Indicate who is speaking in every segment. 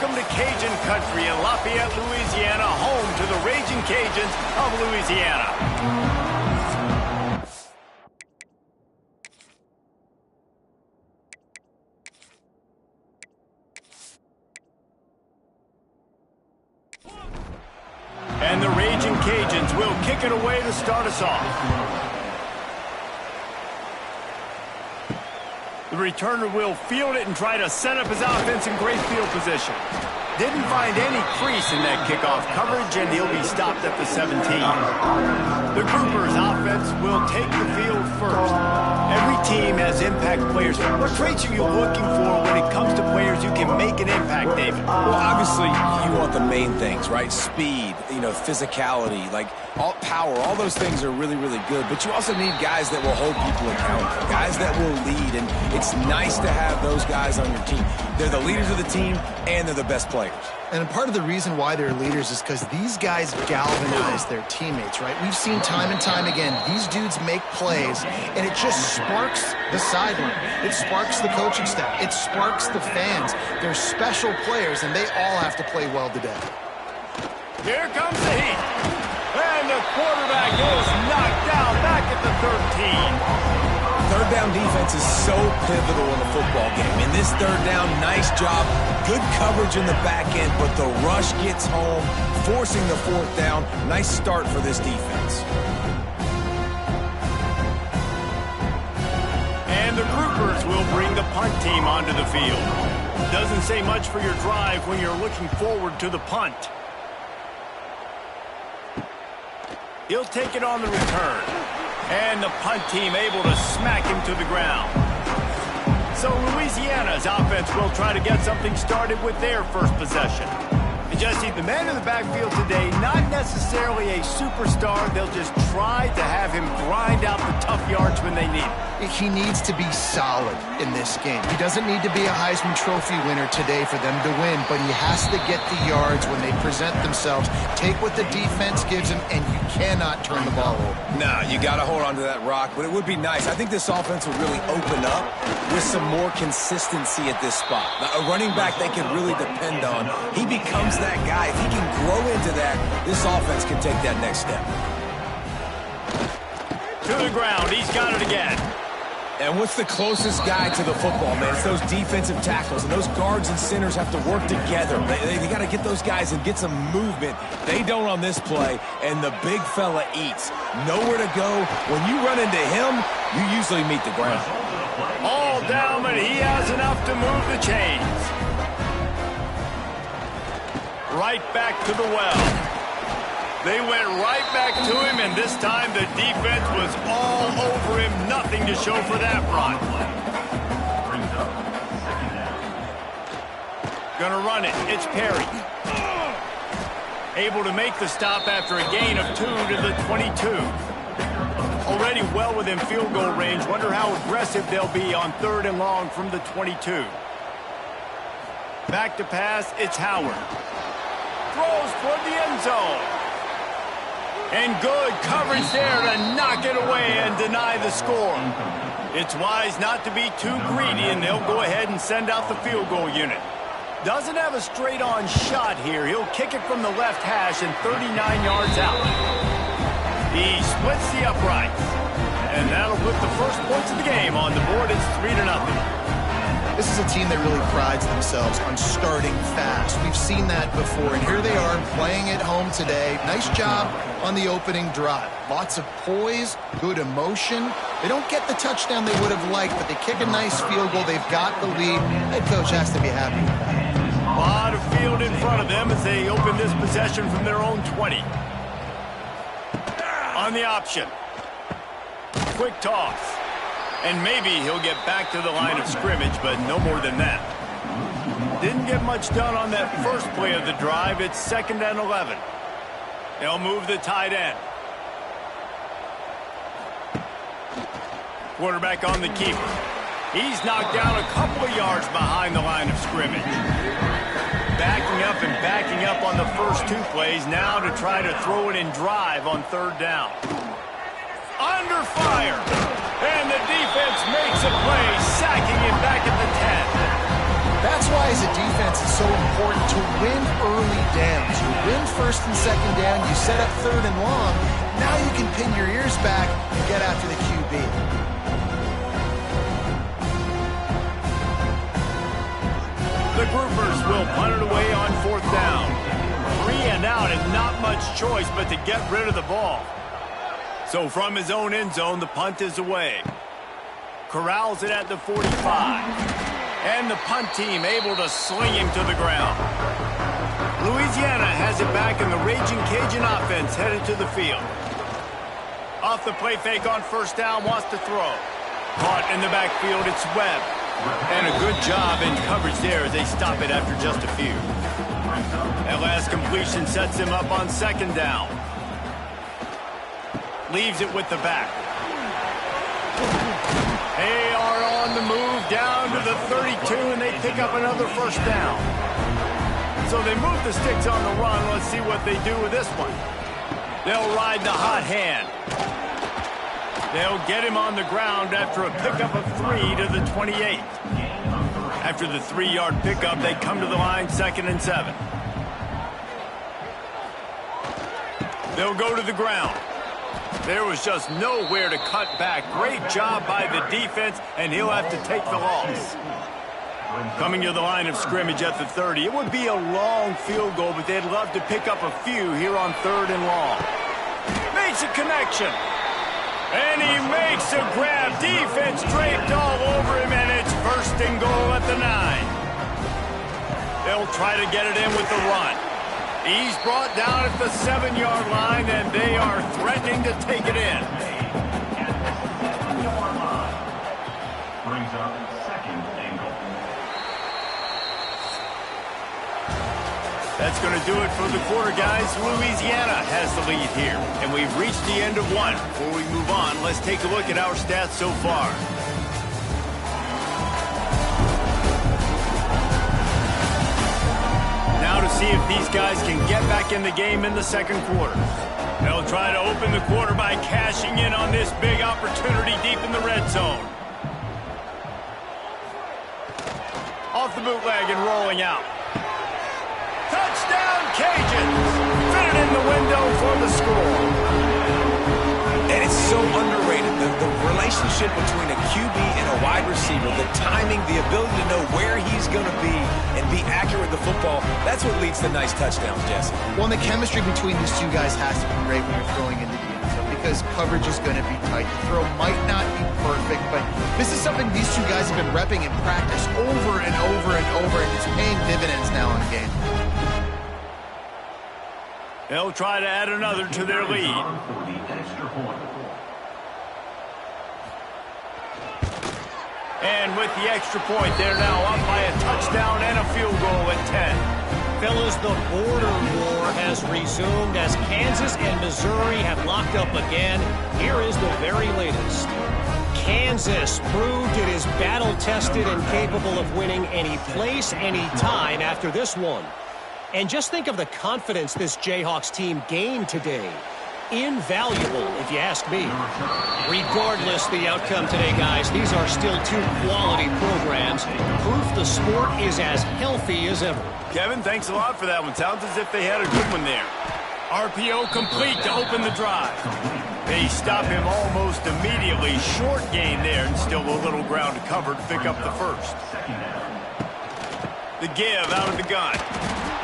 Speaker 1: Welcome to Cajun Country in Lafayette, Louisiana, home to the Raging Cajuns of Louisiana. And the Raging Cajuns will kick it away to start us off. The returner will field it and try to set up his offense in great field position. Didn't find any crease in that kickoff coverage, and he'll be stopped at the 17. The Groupers offense will take the field first. Every team has impact players. What traits are you looking for when it comes to players who can make an impact, David?
Speaker 2: Well, obviously, you want the main things, right? Speed, physicality, power. All those things are really, really good. But you also need guys that will hold people accountable, guys that will lead. And it's nice to have those guys on your team. They're the leaders of the team, and they're the best players.
Speaker 3: And part of the reason why they're leaders is because these guys galvanize their teammates, right? We've seen time and time again, these dudes make plays, and it just sparks the sideline. It sparks the coaching staff. It sparks the fans. They're special players, and they all have to play well today.
Speaker 1: Here comes the heat. And the quarterback is knocked down back at the 13.
Speaker 2: Third down defense is so pivotal in a football game. In this third down, nice job. Good coverage in the back end, but the rush gets home, forcing the fourth down. Nice start for this defense.
Speaker 1: And the Groupers will bring the punt team onto the field. Doesn't say much for your drive when you're looking forward to the punt. He'll take it on the return. And the punt team able to smack him to the ground. So Louisiana's offense will try to get something started with their first possession. And Jesse, the man in the backfield today, not necessarily a superstar. They'll just try to have him grind out the tough yards when they need it.
Speaker 3: He needs to be solid in this game. He doesn't need to be a Heisman Trophy winner today for them to win, but he has to get the yards when they present themselves. Take what the defense gives him, and you cannot turn the ball over.
Speaker 2: No, you got to hold on to that rock, but it would be nice. I think this offense will really open up with some more consistency at this spot. Now, a running back they can really depend on. He becomes that guy. If he can grow into that, this offense can take that next step.
Speaker 1: To the ground. He's got it again.
Speaker 2: And what's the closest guy to the football, man? It's those defensive tackles, and those guards and centers have to work together. They got to get those guys and get some movement. They don't on this play, and the big fella eats. Nowhere to go. When you run into him, you usually meet the ground.
Speaker 1: All down, but he has enough to move the chains. Right back to the well. They went right back to him, and this time the defense was all over him. Nothing to show for that run. Gonna run it. It's Perry. Able to make the stop after a gain of 2 to the 22. Already well within field goal range. Wonder how aggressive they'll be on 3rd and long from the 22. Back to pass. It's Howard. Throws toward the end zone. And good coverage there to knock it away and deny the score. It's wise not to be too greedy, and they'll go ahead and send out the field goal unit. Doesn't have a straight-on shot here. He'll kick it from the left hash and 39 yards out. He splits the uprights. And that'll put the first points of the game on the board. It's 3-0.
Speaker 3: This is a team that really prides themselves on starting fast. We've seen that before, and here they are playing at home today. Nice job on the opening drive. Lots of poise, good emotion. They don't get the touchdown they would have liked, but they kick a nice field goal. They've got the lead. Head coach has to be happy with that.
Speaker 1: A lot of field in front of them as they open this possession from their own 20. On the option. Quick toss. And maybe he'll get back to the line of scrimmage, but no more than that. Didn't get much done on that first play of the drive. It's 2nd and 11. They'll move the tight end. Quarterback on the keeper. He's knocked down a couple of yards behind the line of scrimmage. Backing up and backing up on the first 2 plays, now to try to throw it in drive on 3rd down. Under fire. And the defense makes a play, sacking him back at the 10.
Speaker 3: That's why, as a defense, it's so important to win early downs. You win first and second down, you set up third and long. Now you can pin your ears back and get after the QB.
Speaker 1: The Groupers will punt it away on 4th down. 3 and out and not much choice but to get rid of the ball. So from his own end zone, the punt is away. Corrals it at the 45. And the punt team able to sling him to the ground. Louisiana has it back in the Raging Cajun offense headed to the field. Off the play fake on 1st down, wants to throw. Caught in the backfield, it's Webb. And a good job in coverage there as they stop it after just a few. That last completion sets him up on 2nd down. Leaves it with the back. They are on the move down to the 32, and they pick up another 1st down. So they move the sticks on the run. Let's see what they do with this one. They'll ride the hot hand. They'll get him on the ground after a pickup of 3 to the 28. After the 3-yard pickup, they come to the line 2nd and 7. They'll go to the ground. There was just nowhere to cut back. Great job by the defense, and he'll have to take the loss. Coming to the line of scrimmage at the 30. It would be a long field goal, but they'd love to pick up a few here on 3rd and long. Makes a connection. And he makes a grab. Defense draped all over him, and it's 1st and goal at the 9. They'll try to get it in with the run. He's brought down at the 7-yard line, and they are threatening to take it in.
Speaker 4: Brings up 2nd and goal.
Speaker 1: That's going to do it for the quarter, guys. Louisiana has the lead here, and we've reached the end of one. Before we move on, let's take a look at our stats so far. Now to see if these guys can get back in the game in the 2nd quarter. They'll try to open the quarter by cashing in on this big opportunity deep in the red zone. Off the bootleg and rolling out. Touchdown, Cajuns! Fit it in the window for the score.
Speaker 2: And it's so underrated, the relationship between a QB and a wide receiver, the timing, the ability to know where he's going to be and be accurate with the football, that's what leads to nice touchdowns, Jesse.
Speaker 3: Well, and the chemistry between these two guys has to be great when you're throwing into the end zone because coverage is going to be tight. The throw might not be perfect, but this is something these two guys have been repping in practice over and over and over, and it's paying dividends now in the game.
Speaker 1: They'll try to add another to their lead. And with the extra point, they're now up by a touchdown and a field goal at 10.
Speaker 5: Fellas, the border war has resumed as Kansas and Missouri have locked up again. Here is the very latest. Kansas proved it is battle-tested and capable of winning any place, any time after this one. And just think of the confidence this Jayhawks team gained today. Invaluable, if you ask me. Regardless the outcome today, guys, these are still 2 quality programs. Proof the sport is as healthy as ever.
Speaker 1: Kevin, thanks a lot for that one. Sounds as if they had a good one there. RPO complete to open the drive. They stop him almost immediately. Short gain there, and still a little ground to cover to pick up the 1st. The give out of the gun.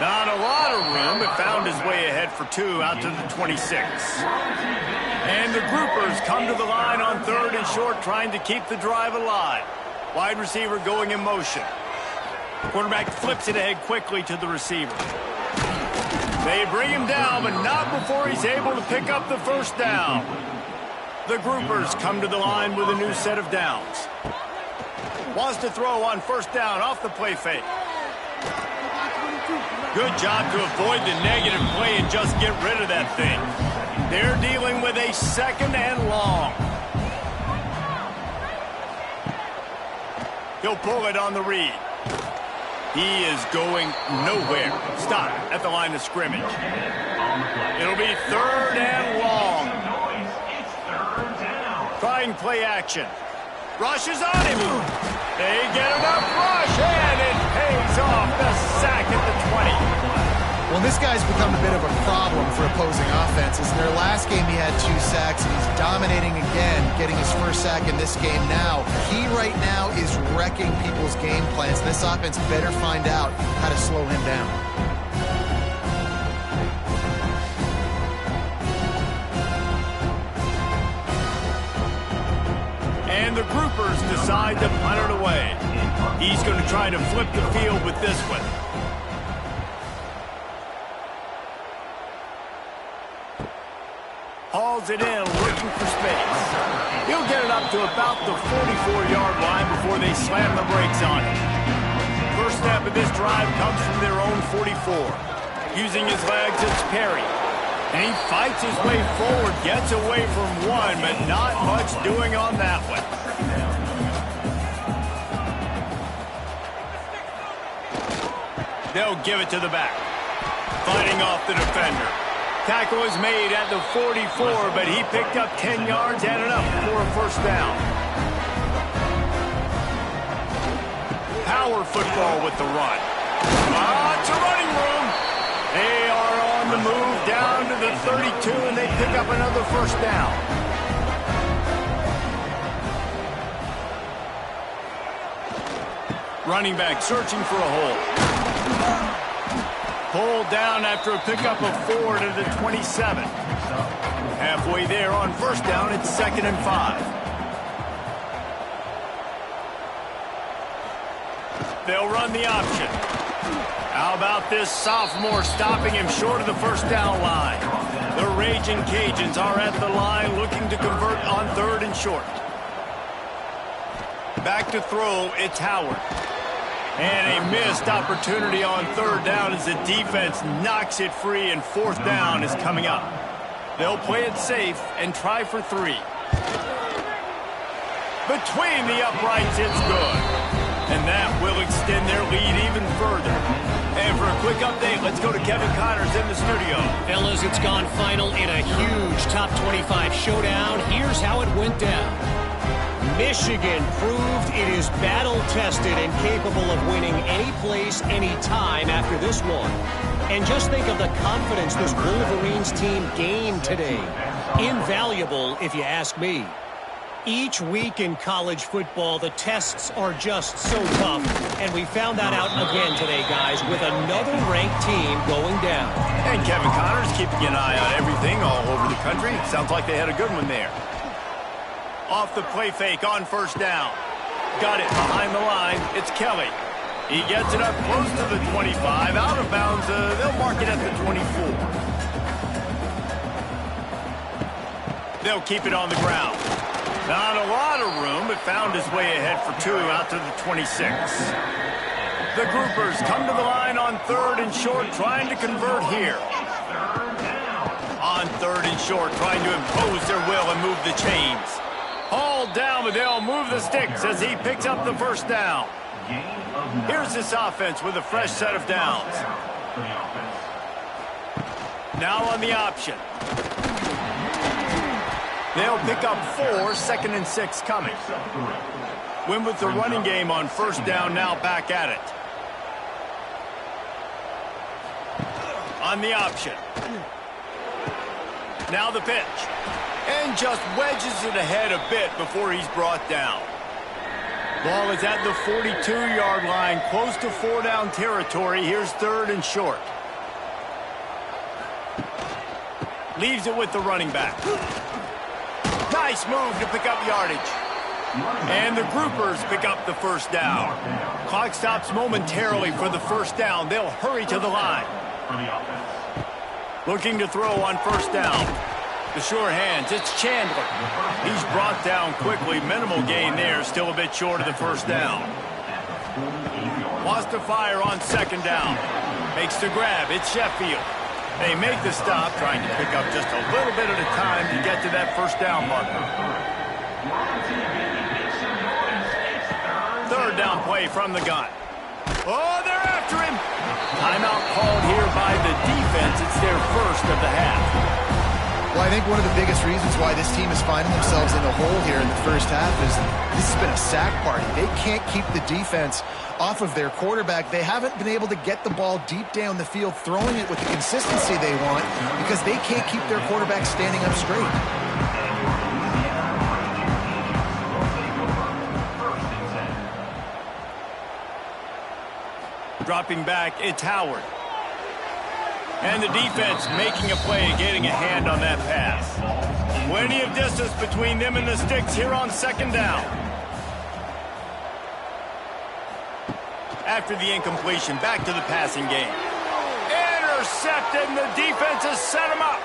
Speaker 1: Not a lot of room, but found his way ahead for 2 out to the 26. And the Groupers come to the line on 3rd and short, trying to keep the drive alive. Wide receiver going in motion. Quarterback flips it ahead quickly to the receiver. They bring him down, but not before he's able to pick up the 1st down. The Groupers come to the line with a new set of downs. Wants to throw on 1st down off the play fake. Good job to avoid the negative play and just get rid of that thing. They're dealing with a 2nd and long. He'll pull it on the read. He is going nowhere. Stop at the line of scrimmage. It'll be 3rd and long. Trying play action. Rush is on him. They get enough rush, and it pays picks off the sack at the 20.
Speaker 3: Well, this guy's become a bit of a problem for opposing offenses. In their last game, he had 2 sacks, and he's dominating again, getting his first sack in this game now. He right now is wrecking people's game plans. This offense better find out how to slow him down.
Speaker 1: And the groupers decide to punt it away. He's going to try to flip the field with this one. Hauls it in, looking for space. He'll get it up to about the 44-yard line before they slam the brakes on it. First snap of this drive comes from their own 44. Using his legs, it's Perry. And he fights his way forward, gets away from one, but not much doing on that one. They'll give it to the back. Fighting off the defender. Tackle is made at the 44, but he picked up 10 yards and enough for a first down. Power football with the run. It's a running room. They are on the move down to the 32, and they pick up another first down. Running back searching for a hole. Pulled down after a pickup of 4 to the 27. Halfway there on first down, it's 2nd and 5. They'll run the option. How about this sophomore stopping him short of the first down line? The Raging Cajuns are at the line looking to convert on 3rd and short. Back to throw, it's Howard. And a missed opportunity on 3rd down as the defense knocks it free, and 4th down is coming up. They'll play it safe and try for 3. Between the uprights, it's good. And that will extend their lead even further. And for a quick update, let's go to Kevin Connors in the studio.
Speaker 5: Fellas, it's gone final in a huge top 25 showdown. Here's how it went down. Michigan proved it is battle-tested and capable of winning any place, any time after this one. And just think of the confidence this Wolverines team gained today. Invaluable, if you ask me. Each week in college football, the tests are just so tough. And we found that out again today, guys, with another ranked team going down.
Speaker 1: And Kevin Connors keeping an eye on everything all over the country. Sounds like they had a good one there. Off the play fake on first down. Got it behind the line. It's Kelly. He gets it up close to the 25. Out of bounds. They'll mark it at the 24. They'll keep it on the ground. Not a lot of room, but found his way ahead for 2 out to the 26. The groupers come to the line on 3rd and short, trying to convert here. On 3rd and short, trying to impose their will and move the chains. Hauled down, but they'll move the sticks as he picks up the first down. Here's this offense with a fresh set of downs. Now on the option. They'll pick up 4, 2nd and 6 coming. Win with the running game on first down, now back at it. On the option. Now the pitch. And just wedges it ahead a bit before he's brought down. Ball is at the 42-yard line, close to 4-down territory. Here's 3rd and short. Leaves it with the running back. Nice move to pick up yardage. And the groupers pick up the first down. Clock stops momentarily for the first down. They'll hurry to the line. Looking to throw on first down. The sure hands, it's Chandler. He's brought down quickly. Minimal gain there, still a bit short of the first down. Wants to fire on 2nd down. Makes the grab, it's Sheffield. They make the stop, trying to pick up just a little bit at a time to get to that first down marker. 3rd down play from the gun. Oh, they're after him. Timeout called here by the defense. It's their first of the half.
Speaker 3: Well, I think one of the biggest reasons why this team is finding themselves in a hole here in the first half is this has been a sack party. They can't keep the defense off of their quarterback. They haven't been able to get the ball deep down the field, throwing it with the consistency they want because they can't keep their quarterback standing up straight.
Speaker 1: Dropping back, it's Howard. And the defense making a play and getting a hand on that pass. Plenty of distance between them and the sticks here on second down. After the incompletion, back to the passing game. Intercepted, and the defense has set him up.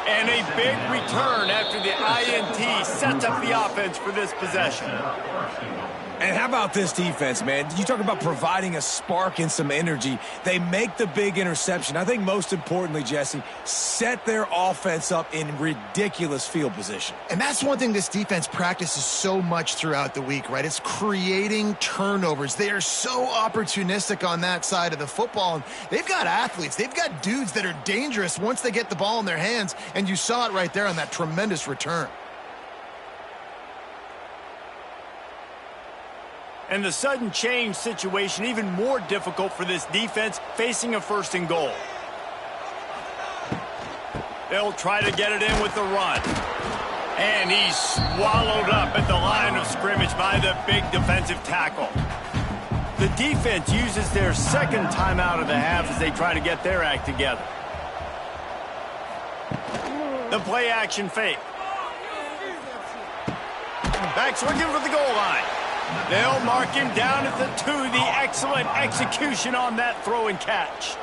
Speaker 1: And a big return after the INT sets up the offense for this possession.
Speaker 2: And how about this defense, man? You talk about providing a spark and some energy. They make the big interception. I think most importantly, Jesse, set their offense up in ridiculous field position.
Speaker 3: And that's one thing this defense practices so much throughout the week, right? It's creating turnovers. They are so opportunistic on that side of the football. And they've got athletes. They've got dudes that are dangerous once they get the ball in their hands. And you saw it right there on that tremendous return.
Speaker 1: And the sudden change situation even more difficult for this defense facing a first and goal. They'll try to get it in with the run. And he's swallowed up at the line of scrimmage by the big defensive tackle. The defense uses their second timeout of the half as they try to get their act together. The play action fake. Backs looking for the goal line. They'll mark him down at the 2. The excellent execution on that throw and catch.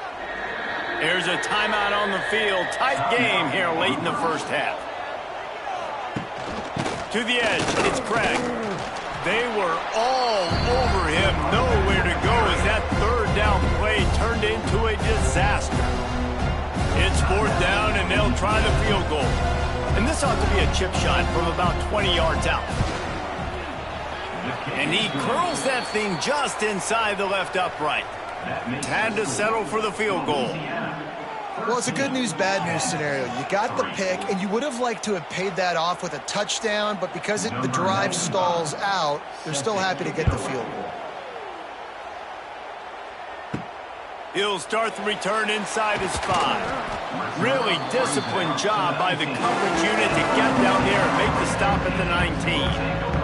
Speaker 1: There's a timeout on the field. Tight game here late in the first half. To the edge, it's Craig. They were all over him. Nowhere to go as that third down play turned into a disaster. It's fourth down, and they'll try the field goal. And this ought to be a chip shot from about 20 yards out. And he curls that thing just inside the left upright. Had to settle for the field goal.
Speaker 3: Well, it's a good news, bad news scenario. You got the pick, and you would have liked to have paid that off with a touchdown, but because the drive stalls out, they're still happy to get the field goal.
Speaker 1: He'll start the return inside his 5. Really disciplined job by the coverage unit to get down there and make the stop at the 19.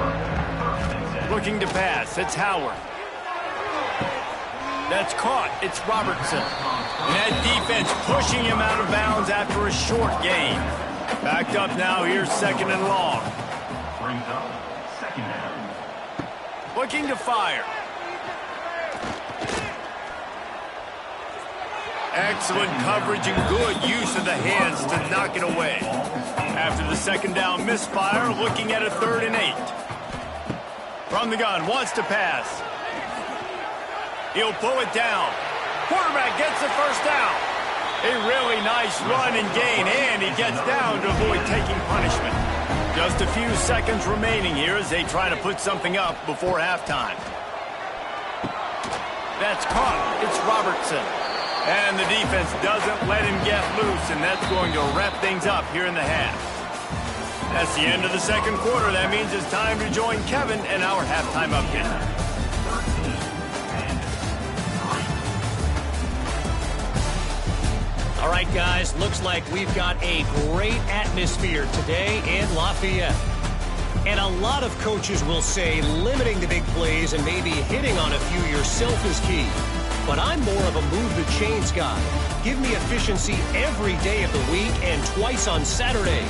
Speaker 1: Looking to pass, it's Howard. That's caught, it's Robertson. And that defense pushing him out of bounds after a short gain. Backed up now, here's second and long.
Speaker 4: Brings up second down.
Speaker 1: Looking to fire. Excellent coverage and good use of the hands to knock it away. After the second down misfire, looking at a 3rd and 8. From the gun, wants to pass. He'll pull it down. Quarterback gets the first down. A really nice run and gain, and he gets down to avoid taking punishment. Just a few seconds remaining here as they try to put something up before halftime. That's caught. It's Robertson. And the defense doesn't let him get loose, and that's going to wrap things up here in the half. That's the end of the second quarter. That means it's time to join Kevin and our halftime update.
Speaker 5: All right, guys, looks like we've got a great atmosphere today in Lafayette. And a lot of coaches will say limiting the big plays and maybe hitting on a few yourself is key. But I'm more of a move the chains guy. Give me efficiency every day of the week and twice on Saturday.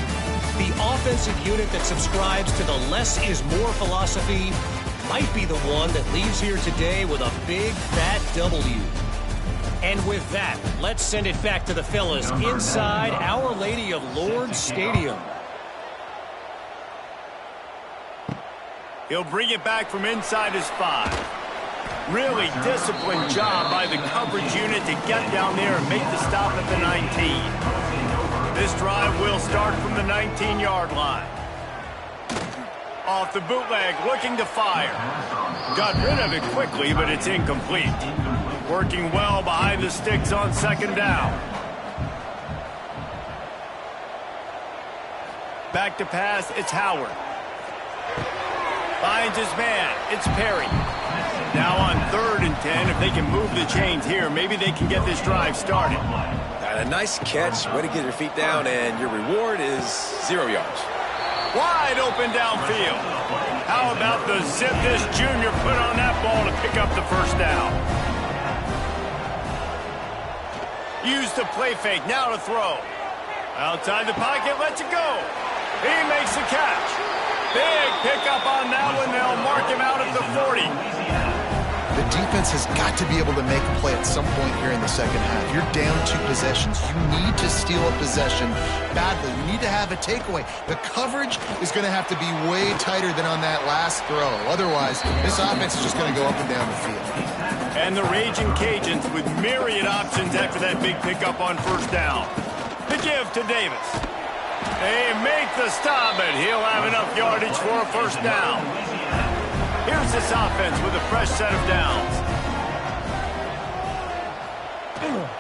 Speaker 5: The offensive unit that subscribes to the less is more philosophy might be the one that leaves here today with a big fat W. And with that, let's send it back to the fellas inside Our Lady of Lourdes Stadium.
Speaker 1: He'll bring it back from inside his 5. Really disciplined job by the coverage unit to get down there and make the stop at the 19. This drive will start from the 19-yard line. Off the bootleg, looking to fire. Got rid of it quickly, but it's incomplete. Working well behind the sticks on second down. Back to pass, it's Howard. Finds his man, it's Perry. Now on 3rd and 10, if they can move the chains here, maybe they can get this drive started.
Speaker 2: A nice catch, way to get your feet down, and your reward is 0 yards.
Speaker 1: Wide open downfield. How about the zip this junior put on that ball to pick up the first down? Use the play fake, now to throw. Outside the pocket, lets it go. He makes the catch. Big pickup on that one. They'll mark him out at the 40.
Speaker 3: The defense has got to be able to make a play at some point here in the second half. You're down 2 possessions. You need to steal a possession badly. You need to have a takeaway. The coverage is going to have to be way tighter than on that last throw. Otherwise, this offense is just going to go up and down the field.
Speaker 1: And the Raging Cajuns with myriad options after that big pickup on first down. The give to Davis. They make the stop, but he'll have enough yardage for a first down. Here's this offense with a fresh set of downs.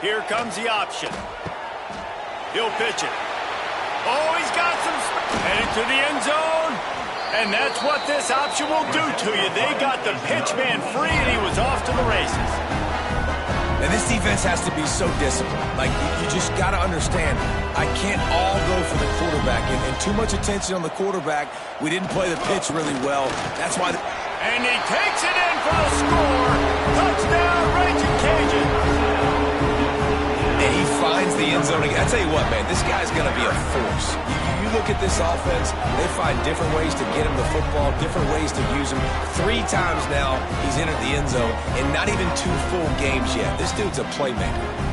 Speaker 1: Here comes the option. He'll pitch it. Oh, he's got some... Headed to the end zone. And that's what this option will do to you. They got the pitch man free, and he was off to the races.
Speaker 2: And this defense has to be so disciplined. Like, you just got to understand, I can't all go for the quarterback. And too much attention on the quarterback. We didn't play the pitch really well. That's why...
Speaker 1: And he takes it in for the score. Touchdown, Raging Cajuns.
Speaker 2: And he finds the end zone again. I tell you what, man, this guy's going to be a force. You look at this offense, they find different ways to get him the football, different ways to use him. 3 times now he's entered the end zone, and not even 2 full games yet. This dude's a playmaker.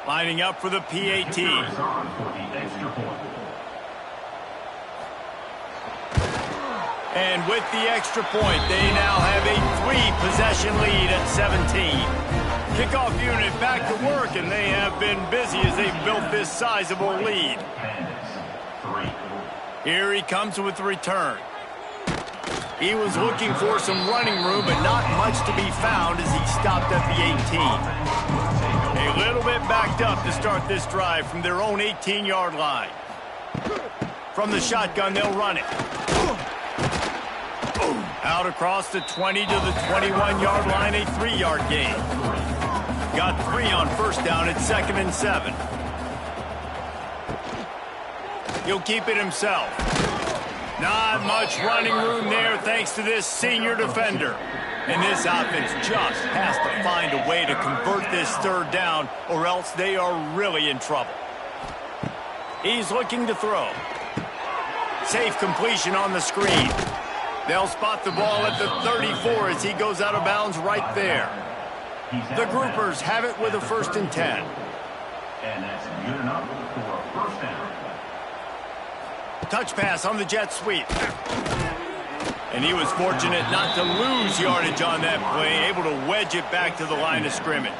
Speaker 1: Lining up for the PAT. And with the extra point, they now have a 3-possession lead at 17. Kickoff unit back to work, and they have been busy as they've built this sizable lead. Here he comes with the return. He was looking for some running room, but not much to be found as he stopped at the 18. A little bit backed up to start this drive from their own 18-yard line. From the shotgun, they'll run it. Out across the 20 to the 21-yard line, a 3-yard gain. Got 3 on first down at 2nd and 7. He'll keep it himself. Not much running room there thanks to this senior defender. And this offense just has to find a way to convert this 3rd down, or else they are really in trouble. He's looking to throw. Safe completion on the screen. They'll spot the ball at the 34 as he goes out of bounds right there. The Groupers have it with a 1st and 10.
Speaker 4: And that's good enough for a first down.
Speaker 1: Touch pass on the jet sweep. And he was fortunate not to lose yardage on that play, able to wedge it back to the line of scrimmage.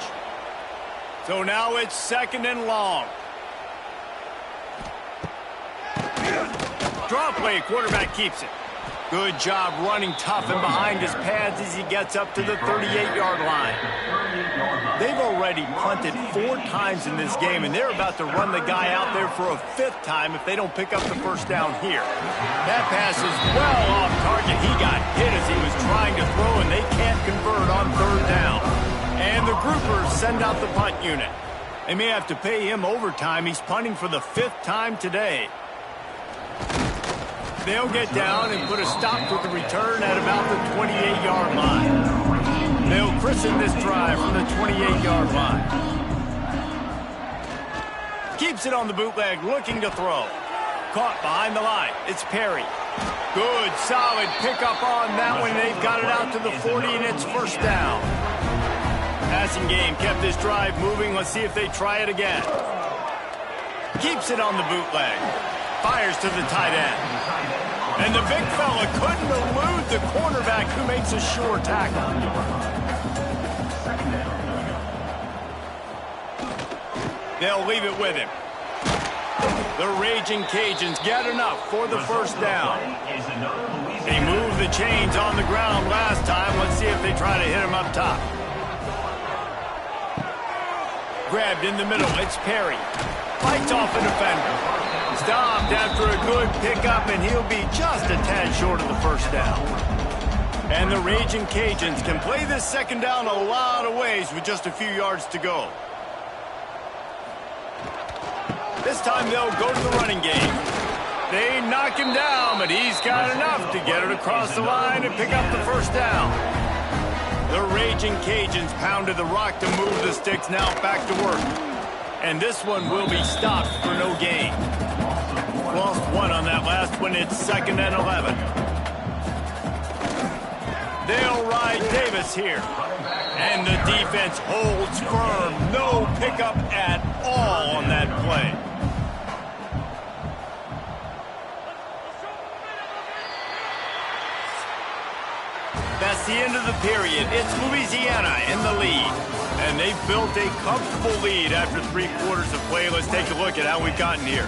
Speaker 1: So now it's 2nd and long. Draw play, quarterback keeps it. Good job running tough and behind his pads as he gets up to the 38-yard line. They've already punted 4 times in this game, and they're about to run the guy out there for a 5th time if they don't pick up the first down here. That pass is well off target. He got hit as he was trying to throw, and they can't convert on 3rd down. And the Groupers send out the punt unit. They may have to pay him overtime. He's punting for the 5th time today. They'll get down and put a stop to the return at about the 28-yard line. They'll christen this drive from the 28-yard line. Keeps it on the bootleg, looking to throw. Caught behind the line. It's Perry. Good, solid pickup on that one. They've got it out to the 40, and it's 1st down. Passing game kept this drive moving. Let's see if they try it again. Keeps it on the bootleg. Fires to the tight end. And the big fella couldn't elude the cornerback who makes a sure tackle. They'll leave it with him. The Raging Cajuns get enough for the first down. They moved the chains on the ground last time. Let's see if they try to hit him up top. Grabbed in the middle. It's Perry. Fights off a defender. Stopped after a good pickup, and he'll be just a tad short of the first down. And the Raging Cajuns can play this second down a lot of ways with just a few yards to go. This time they'll go to the running game. They knock him down, but he's got enough to get it across the line and pick up the first down. The Raging Cajuns pounded the rock to move the sticks, now back to work. And this one will be stopped for no gain. Lost one on that last one. It's 2nd and 11. They'll ride Davis here. And the defense holds firm. No pickup at all on that play. That's the end of the period. It's Louisiana in the lead. And they've built a comfortable lead after 3 quarters of play. Let's take a look at how we've gotten here.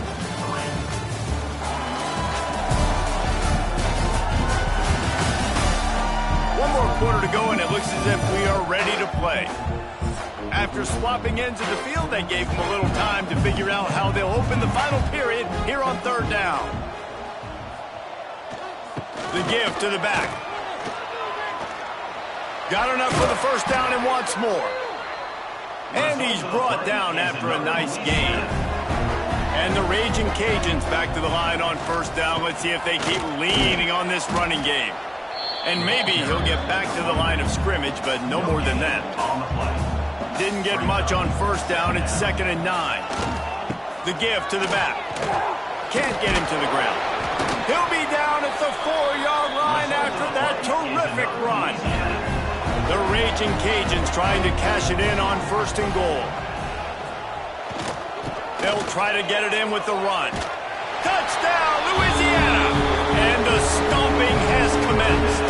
Speaker 1: One more quarter to go, and it looks as if we are ready to play. After swapping ends of the field, that gave them a little time to figure out how they'll open the final period here on 3rd down. The give to the back. Got enough for the first down and wants more. And he's brought down after a nice gain. And the Raging Cajuns back to the line on 1st down. Let's see if they keep leaning on this running game. And maybe he'll get back to the line of scrimmage, but no more than that. Didn't get much on 1st down. It's 2nd and 9. The give to the back. Can't get him to the ground. He'll be down at the 4-yard line after that terrific run. The Raging Cajuns trying to cash it in on 1st and goal. They'll try to get it in with the run. Touchdown, Louisiana! And the stomping has commenced.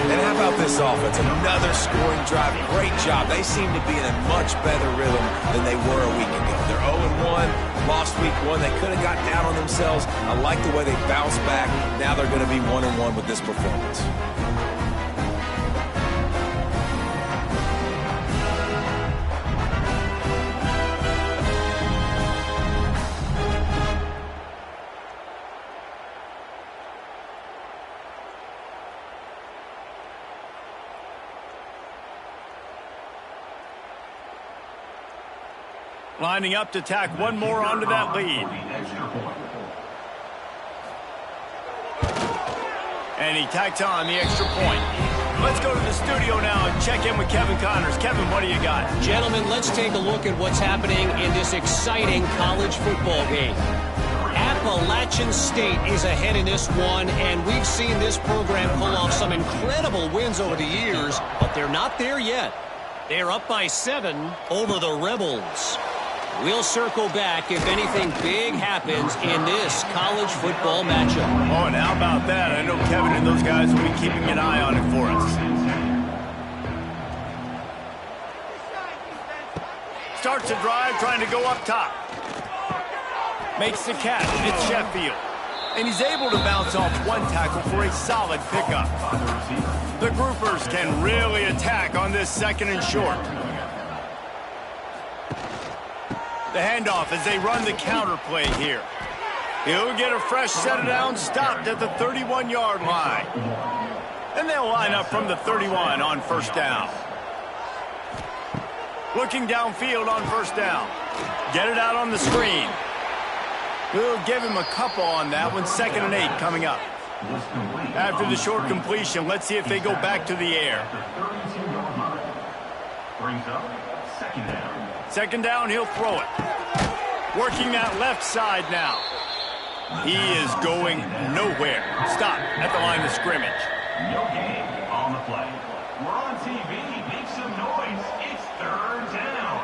Speaker 2: And how about this offense? Another scoring drive. Great job. They seem to be in a much better rhythm than they were a week ago. They're 0-1, lost week 1. They could have got down on themselves. I like the way they bounced back. Now they're going to be 1-1 with this performance.
Speaker 1: Lining up to tack one more onto that lead. And he tacks on the extra point. Let's go to the studio now and check in with Kevin Connors. Kevin, what do you got?
Speaker 5: Gentlemen, let's take a look at what's happening in this exciting college football game. Appalachian State is ahead in this one, and we've seen this program pull off some incredible wins over the years, but they're not there yet. They're up by 7 over the Rebels. We'll circle back if anything big happens in this college football matchup.
Speaker 1: Oh, and how about that? I know Kevin and those guys will be keeping an eye on it for us. Starts a drive trying to go up top. Makes the catch. It's Sheffield. And he's able to bounce off one tackle for a solid pickup. The groupers can really attack on this 2nd and short. The handoff as they run the counter play here. He'll get a fresh set of downs stopped at the 31-yard line. And they'll line up from the 31 on 1st down. Looking downfield on 1st down. Get it out on the screen. We'll give him a couple on that one. 2nd and 8 coming up. After the short completion, let's see if they go back to the air.
Speaker 4: Brings up 2nd down.
Speaker 1: 2nd down, he'll throw it. Working that left side now. He is going nowhere. Stop at the line of scrimmage.
Speaker 4: No gain on the play. We're on TV. Make some noise. It's 3rd down.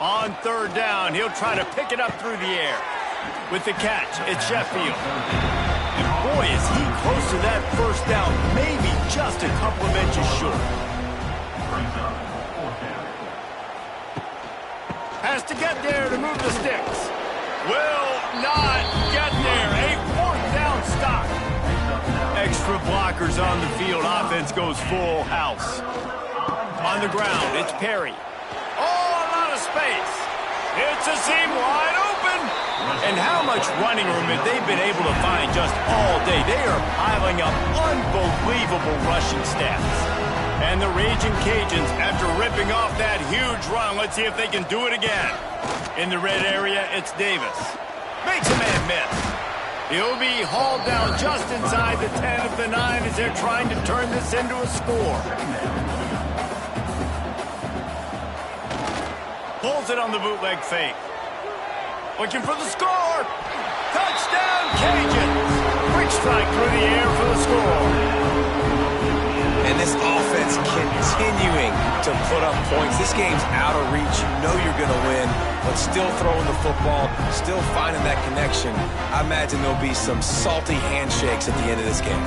Speaker 1: On 3rd down, he'll try to pick it up through the air. With the catch, it's Sheffield. And boy, is he close to that 1st down. Maybe just a couple of inches short.
Speaker 4: Brings up 4th down.
Speaker 1: has to get there to move the sticks. Will not get there. A fourth down stop. Extra blockers on the field. Offense goes full house. On the ground, it's Perry. Oh, a lot of space. It's a seam wide open. And how much running room have they been able to find just all day? They are piling up unbelievable rushing stats. And the Raging Cajuns, after ripping off that huge run, let's see if they can do it again. In the red area, it's Davis. Makes a man miss. He'll be hauled down just inside the 10 of the 9 as they're trying to turn this into a score. Pulls it on the bootleg fake. Looking for the score. Touchdown, Cajuns. Quick strike through the air for the score.
Speaker 2: And this offense continuing to put up points. This game's out of reach. You know you're going to win, but still throwing the football, still finding that connection. I imagine there'll be some salty handshakes at the end of this game.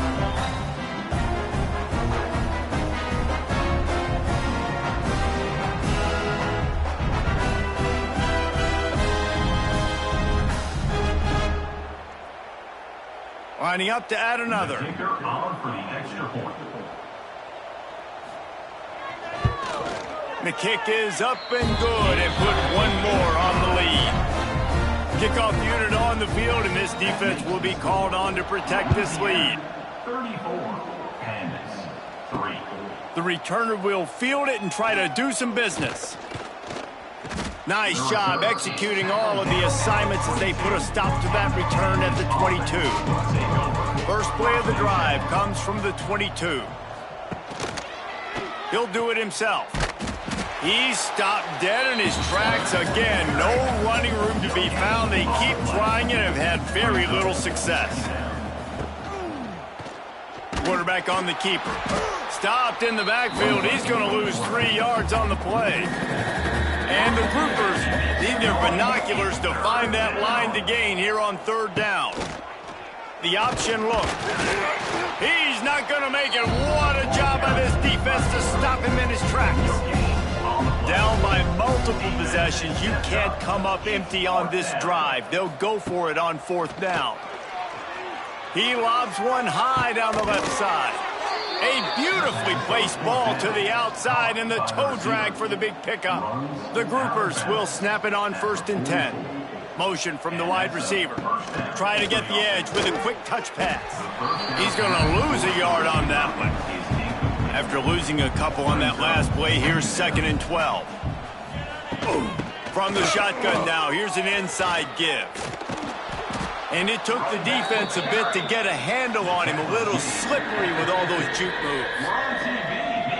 Speaker 1: Lining up to add another. The kick is up and good and put one more on the lead. Kickoff unit on the field, and this defense will be called on to protect this lead.
Speaker 4: 34-3.
Speaker 1: The returner will field it and try to do some business. Nice job executing all of the assignments as they put a stop to that return at the 22. First play of the drive comes from the 22. He'll do it himself. He's stopped dead in his tracks again. No running room to be found. They keep trying it and have had very little success. Quarterback on the keeper. Stopped in the backfield. He's going to lose 3 yards on the play. And the groupers need their binoculars to find that line to gain here on third down. The option look. He's not going to make it. What a job by this defense to stop him in his tracks. Down by multiple possessions. You can't come up empty on this drive. They'll go for it on fourth down. He lobs one high down the left side. A beautifully placed ball to the outside and the toe drag for the big pickup. The groupers will snap it on 1st and 10. Motion from the wide receiver. Try to get the edge with a quick touch pass. He's going to lose a yard on that one. After losing a couple on that last play, here's 2nd and 12. From the shotgun now, here's an inside give. And it took the defense a bit to get a handle on him, a little slippery with all those juke moves.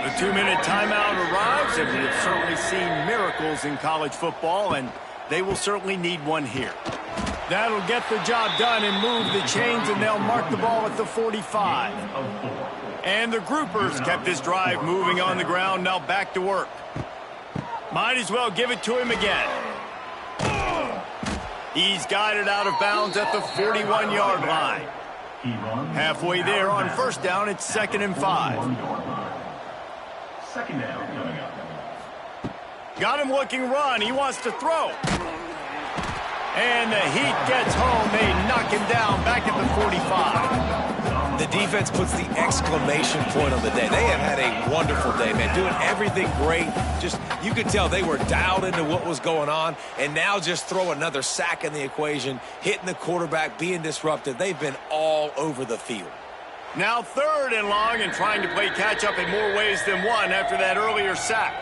Speaker 1: The 2-minute timeout arrives, and we've certainly seen miracles in college football, and they will certainly need one here. That'll get the job done and move the chains, and they'll mark the ball at the 45. And the groupers kept this drive moving on the ground, now back to work. Might as well give it to him again. He's guided out of bounds at the 41-yard line. Halfway there on first down, it's 2nd and 5.
Speaker 4: Second down coming up.
Speaker 1: Got him looking run. He wants to throw. And the heat gets home. They knock him down back at the 45.
Speaker 2: The defense puts the exclamation point on the day. They have had a wonderful day, man. Doing everything great. Just, you could tell they were dialed into what was going on. And now just throw another sack in the equation, hitting the quarterback, being disruptive. They've been all over the field.
Speaker 1: Now 3rd and long and trying to play catch-up in more ways than one after that earlier sack.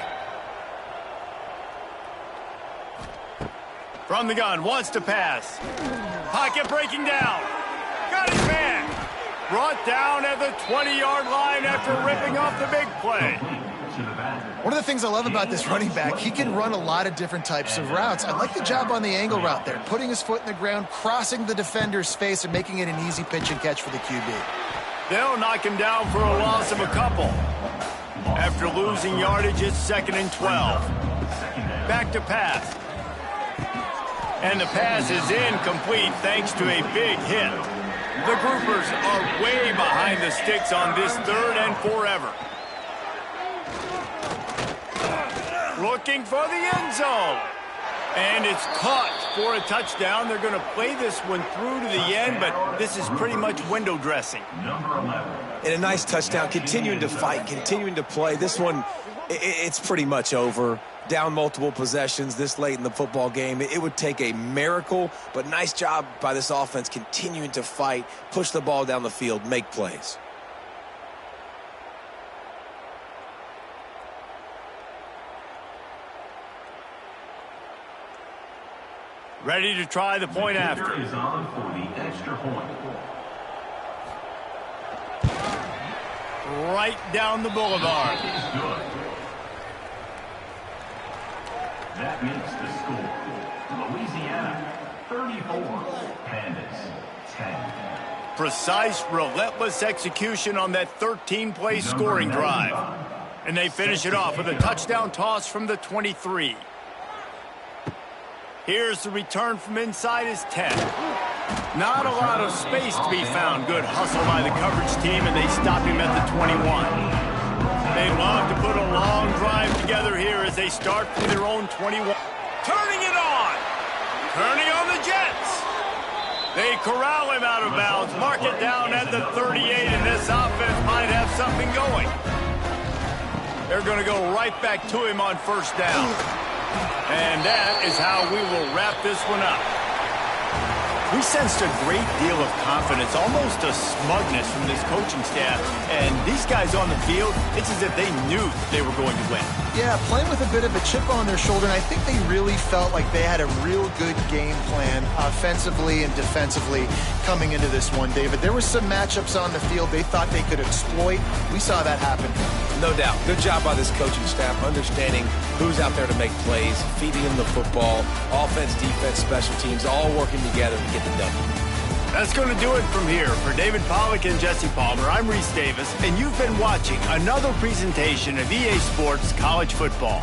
Speaker 1: From the gun, wants to pass. Pocket breaking down. Got his man. Brought down at the 20-yard line after ripping off the big play.
Speaker 3: One of the things I love about this running back, he can run a lot of different types of routes. I like the job on the angle route there, putting his foot in the ground, crossing the defender's face, and making it an easy pitch and catch for the QB.
Speaker 1: They'll knock him down for a loss of a couple. After losing yardage, it's 2nd and 12. Back to pass. And the pass is incomplete thanks to a big hit. The groupers are way behind the sticks on this 3rd and forever. Looking for the end zone. And it's caught for a touchdown. They're going to play this one through to the end, but this is pretty much window dressing.
Speaker 4: Number 11.
Speaker 2: And a nice touchdown, continuing to fight, continuing to play. This one, it's pretty much over. Down multiple possessions this late in the football game. It would take a miracle, but nice job by this offense continuing to fight, push the ball down the field, make plays.
Speaker 1: Ready to try the point after.
Speaker 4: Kicker is on for the extra point.
Speaker 1: Right down the boulevard.
Speaker 4: It's good. That makes the score. Louisiana 34, Pandas 10.
Speaker 1: Precise, relentless execution on that 13-play scoring drive. And they finish it off with a touchdown toss from the 23. Here's the return from inside his 10. Not a lot of space to be found. Good hustle by the coverage team, and they stop him at the 21. They'd love to put a long drive together here as they start from their own 21. Turning it on! Turning on the Jets! They corral him out of bounds, mark it down at the 38, and this offense might have something going. They're going to go right back to him on first down. And that is how we will wrap this one up. We sensed a great deal of confidence, almost a smugness from this coaching staff. And these guys on the field, it's as if they knew they were going to win.
Speaker 3: Yeah, playing with a bit of a chip on their shoulder, and I think they really felt like they had a real good game plan offensively and defensively coming into this one, David. There were some matchups on the field they thought they could exploit. We saw that happen.
Speaker 2: No doubt. Good job by this coaching staff, understanding who's out there to make plays, feeding them the football, offense, defense, special teams, all working together to get the W.
Speaker 1: That's going to do it from here. For David Pollack and Jesse Palmer, I'm Reese Davis, and you've been watching another presentation of EA Sports College Football.